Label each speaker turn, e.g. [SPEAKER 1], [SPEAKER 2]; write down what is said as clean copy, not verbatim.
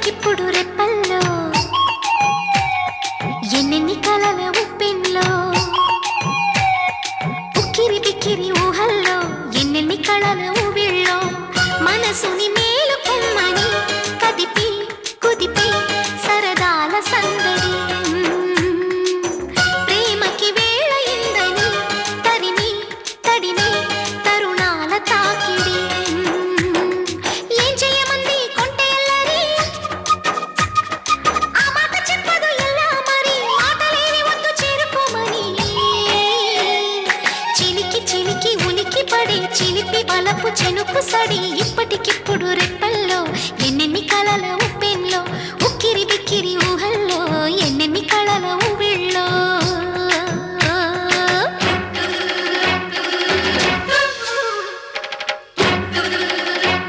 [SPEAKER 1] ఇప్పటికిప్పుడు రెప్పల్లో ఎన్నెన్ని కలల ఉప్పెన్లో ఉక్కిరి బిక్కిరి ఊహల్లో ఎన్నెన్ని కళల ఊవిళ్ళో మనసుని మేలుకొమ్మని కదిపి కుదిపి సరదాల సందడి ప్రేమకి వేళయిందని తరిమి తడిమి తరుణాల తాకిడి ఏం చేయమంది కొంటెల్లరి ఆ మాట చెప్పదు ఎలా మరి మాటలేని వద్దు చేరుకోమని చిలికి చిలికి ఉలికి పడి చిలిపి బలపు చెనుకు సడి ఇప్పటికిప్పుడు రెప్పల్లో ఎన్నెన్ని కలల ఉప్పెన్లో ఉక్కిరి బిక్కిరి ఊహల్లో ఎన్నెన్ని కళల ఊవిళ్ళో